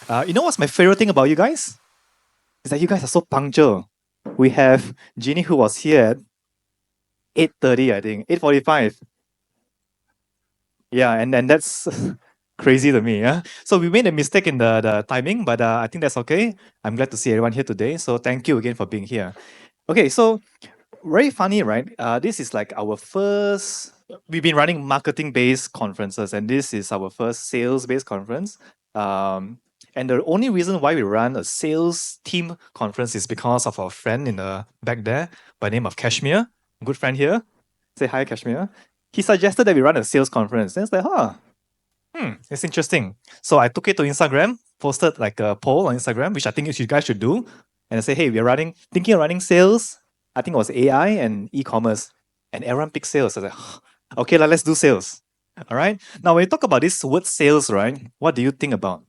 You know what's my favorite thing about you guys? Is that you guys are so punctual. We have Jeannie who was here at 8:30, I think, 8:45. Yeah, and that's crazy to me. Yeah. So we made a mistake in the timing, but I think that's okay. I'm glad to see everyone here today. So thank you again for being here. Okay, so very funny, right? This is like our first. We've been running marketing-based conferences, and this is our first sales-based conference. And the only reason why we run a sales team conference is because of our friend in the back there by name of Kashmir, good friend here. Say hi, Kashmir. He suggested that we run a sales conference. And it's like, it's interesting. So I took it to Instagram, posted like a poll on Instagram, which I think you guys should do. And I say, hey, we're thinking of running sales. I think it was AI and e-commerce. And everyone picked sales. I was like, okay, let's do sales. All right. Now, when you talk about this word sales, right? What do you think about?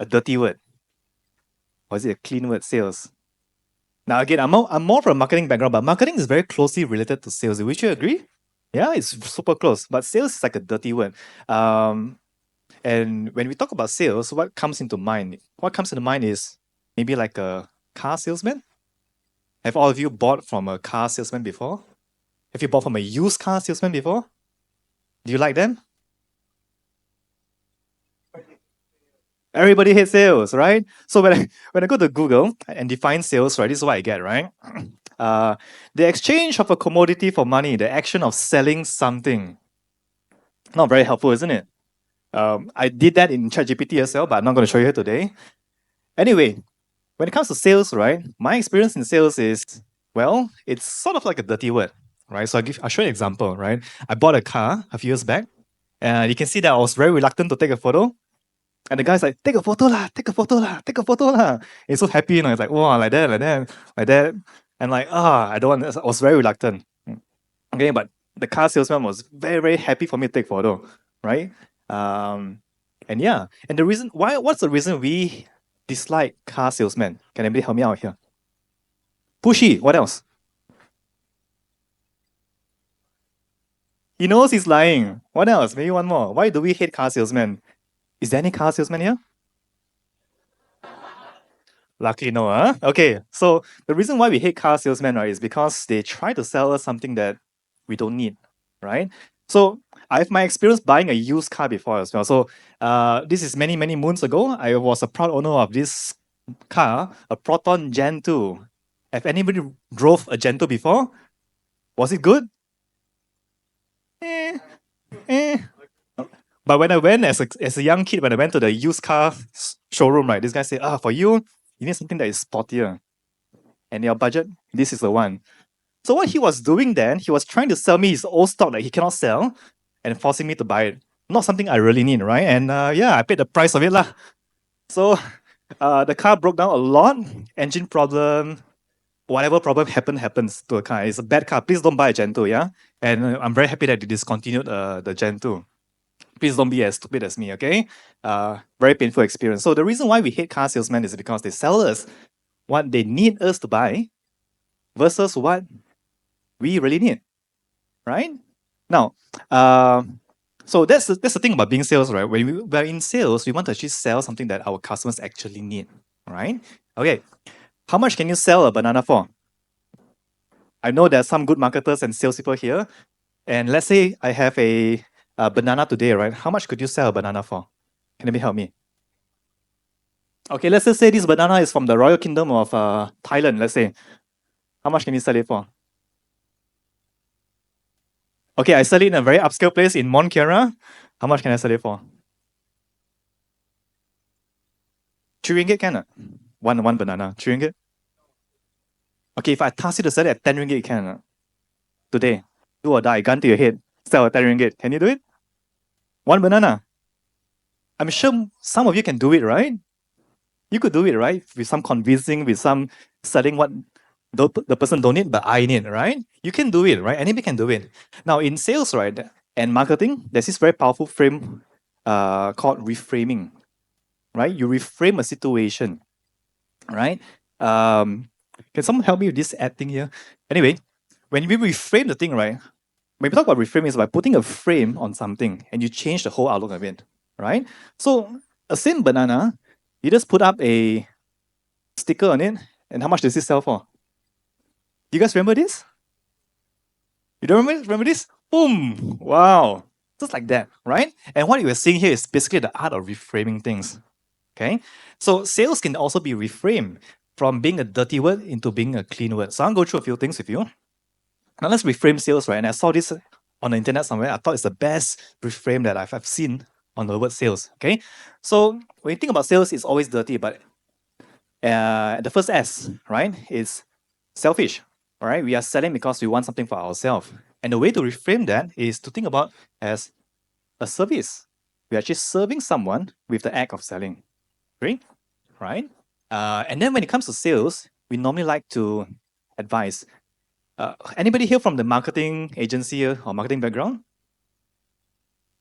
A dirty word? Or is it a clean word, sales? Now, again, I'm more from a marketing background, but marketing is very closely related to sales. Would you agree? Yeah, it's super close. But sales is like a dirty word. Um, And when we talk about sales, what comes into mind? What comes into mind is maybe like a car salesman. Have all of you bought from a car salesman before? Have you bought from a used car salesman before? Do you like them? Everybody hates sales, right? So when I go to Google and define sales, right, this is what I get, right? Uh, the exchange of a commodity for money, the action of selling something. Not very helpful, isn't it? I did that in ChatGPT as well, but I'm not going to show you here today. Anyway, when it comes to sales, right, my experience in sales is, well, it's sort of like a dirty word, right? So I'll show you an example, right? I bought a car a few years back, and you can see that I was very reluctant to take a photo. And the guy's like, take a photo lah, take a photo lah, take a photo lah. He's so happy, It's like, wow, like that, like that, like that. And like, I don't want, I was very reluctant. Okay, but the car salesman was very, very happy for me to take photo, right? Um, and yeah, and what's the reason we dislike car salesmen? Can anybody help me out here? Pushy, what else? He knows he's lying. What else? Maybe one more. Why do we hate car salesmen? Is there any car salesman here? Luckily, no, huh? Okay, so the reason why we hate car salesmen, right, is because they try to sell us something that we don't need, right? So I have my experience buying a used car before as well. So this is many, many moons ago. I was a proud owner of this car, a Proton Gen 2. Have anybody drove a Gen 2 before? Was it good? Eh, eh. But when I went as a young kid, when I went to the used car showroom, right, this guy said, for you need something that is sportier. And your budget, this is the one. So what he was doing then, he was trying to sell me his old stock that he cannot sell and forcing me to buy it. Not something I really need, right? And yeah, I paid the price of it lah. So the car broke down a lot, engine problem, whatever problem happens to a car. It's a bad car. Please don't buy a Gen 2, yeah? And I'm very happy that they discontinued the Gen 2. Please don't be as stupid as me, okay? Very painful experience. So the reason why we hate car salesmen is because they sell us what they need us to buy versus what we really need, right? Now, so that's the thing about being sales, right? When we're in sales, we want to actually sell something that our customers actually need, right? Okay, how much can you sell a banana for? I know there's some good marketers and salespeople here, and let's say I have a banana today, right? How much could you sell a banana for? Can anybody help me? Okay, let's just say this banana is from the Royal Kingdom of Thailand, let's say. How much can you sell it for? Okay, I sell it in a very upscale place in Mont Kiara. How much can I sell it for? 3 ringgit can one banana, 3 ringgit. Okay, if I task you to sell it at 10 ringgit, can today, do or die, gun to your head, sell at 10 ringgit. Can you do it? One banana. I'm sure some of you can do it, right? You could do it, right? With some convincing, with some selling what the person don't need, but I need, right? You can do it, right? Anybody can do it. Now in sales, right, and marketing, there's this very powerful frame called reframing, right? You reframe a situation, right? Can someone help me with this ad thing here? Anyway, when we reframe the thing, right? When we talk about reframing, it's by putting a frame on something and you change the whole outlook of it, right? So A same banana, you just put up a sticker on it, and how much does it sell for? You guys remember this? You don't remember this? Boom! Wow. Just like that, right? And what you are seeing here is basically the art of reframing things. Okay? So sales can also be reframed from being a dirty word into being a clean word. So I'll go through a few things with you. Now let's reframe sales, right? And I saw this on the internet somewhere. I thought it's the best reframe that I've seen on the word sales. Okay. So when you think about sales, it's always dirty, but the first S, right, is selfish. All right. We are selling because we want something for ourselves. And the way to reframe that is to think about as a service. We're actually serving someone with the act of selling. Great. Right? And then when it comes to sales, we normally like to advise. Anybody here from the marketing agency or marketing background?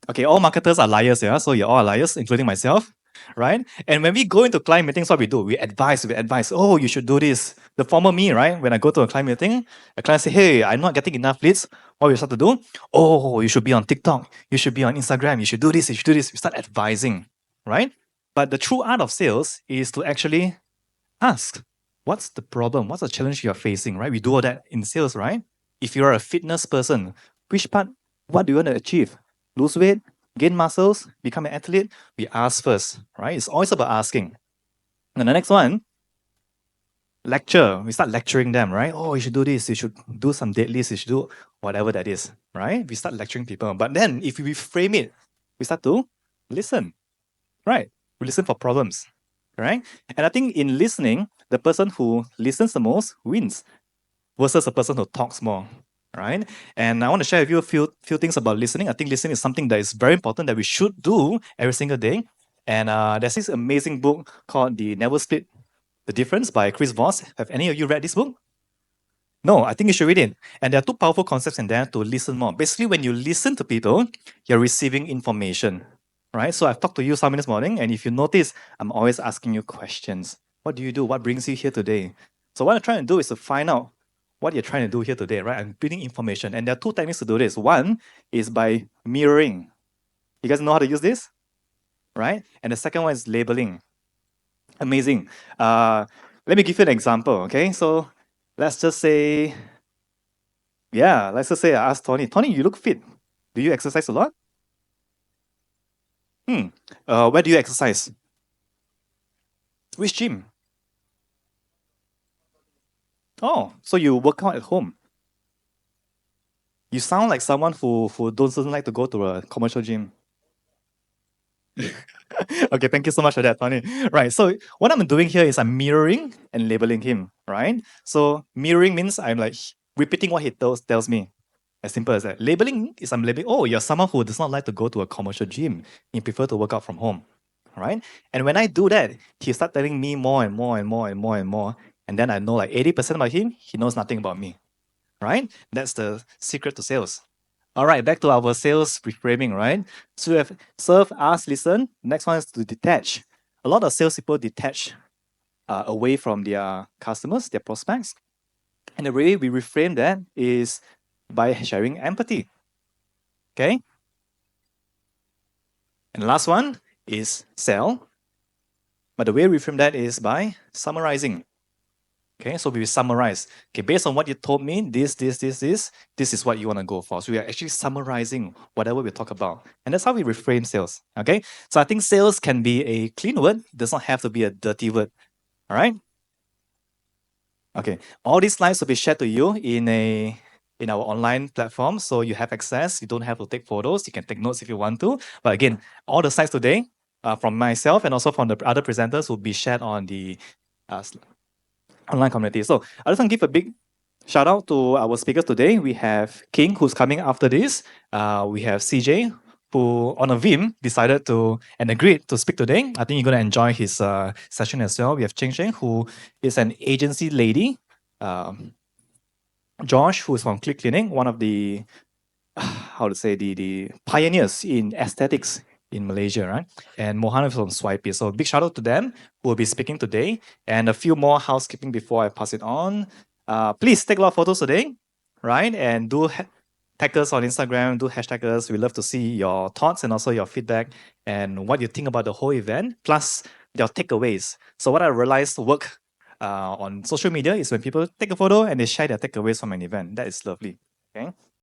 Okay, all marketers are liars, yeah. So you're all liars, including myself, right? And when we go into client meetings, what we do, we advise. Oh, you should do this. The former me, right? When I go to a client meeting, a client say, "Hey, I'm not getting enough leads." What we start to do? Oh, you should be on TikTok. You should be on Instagram. You should do this. You should do this. We start advising, right? But the true art of sales is to actually ask, what's the problem? What's the challenge you're facing, right? We do all that in sales, right? If you're a fitness person, which part, what do you want to achieve? Lose weight, gain muscles, become an athlete? We ask first, right? It's always about asking. And the next one, lecture. We start lecturing them, right? Oh, you should do this. You should do some deadlifts. You should do whatever that is, right? We start lecturing people. But then if we frame it, we start to listen, right? We listen for problems, right? And I think in listening, the person who listens the most wins versus the person who talks more, right? And I want to share with you a few things about listening. I think listening is something that is very important that we should do every single day. And there's this amazing book called The Never Split the Difference by Chris Voss. Have any of you read this book? No, I think you should read it. And there are two powerful concepts in there to listen more. Basically, when you listen to people, you're receiving information, right? So I've talked to you some this morning, and if you notice, I'm always asking you questions. What do you do? What brings you here today? So what I'm trying to do is to find out what you're trying to do here today, right? I'm bringing information. And there are two techniques to do this. One is by mirroring. You guys know how to use this? Right? And the second one is labeling. Amazing. Let me give you an example, okay? So let's just say, I asked Tony, Tony, you look fit. Do you exercise a lot? Where do you exercise? Which gym? Oh, so you work out at home. You sound like someone who doesn't like to go to a commercial gym. Okay, thank you so much for that, Tony. Right, so what I'm doing here is I'm mirroring and labeling him, right? So mirroring means I'm like repeating what he tells me. As simple as that. Labeling is I'm labeling, oh, you're someone who does not like to go to a commercial gym. You prefer to work out from home, right? And when I do that, he start telling me more and more and more and more and more. And then I know like 80% about him, he knows nothing about me, right? That's the secret to sales. All right, back to our sales reframing, right? So we have serve, ask, listen. Next one is to detach. A lot of salespeople detach away from their customers, their prospects. And the way we reframe that is by sharing empathy. Okay? And the last one is sell. But the way we reframe that is by summarizing. Okay, so we summarize. Okay, based on what you told me, this is what you want to go for. So we are actually summarizing whatever we talk about. And that's how we reframe sales. Okay, so I think sales can be a clean word, it does not have to be a dirty word. All right. Okay, all these slides will be shared to you in our online platform, so you have access. You don't have to take photos. You can take notes if you want to. But again, all the slides today from myself and also from the other presenters will be shared on the online community. So I just want to give a big shout out to our speakers today. We have King, who's coming after this. We have CJ, who on a whim decided to and agreed to speak today. I think you're going to enjoy his session as well. We have Cheng, who is an agency lady. Josh, who is from Click Clinic, one of the the pioneers in aesthetics in Malaysia, right? And Mohan is from Swipey. So big shout out to them who will be speaking today. And a few more housekeeping before I pass it on. Please take a lot of photos today, right? And do tag us on Instagram, do hashtag us. We love to see your thoughts and also your feedback and what you think about the whole event, plus your takeaways. So what I realized work on social media is when people take a photo and they share their takeaways from an event. That is lovely. Okay.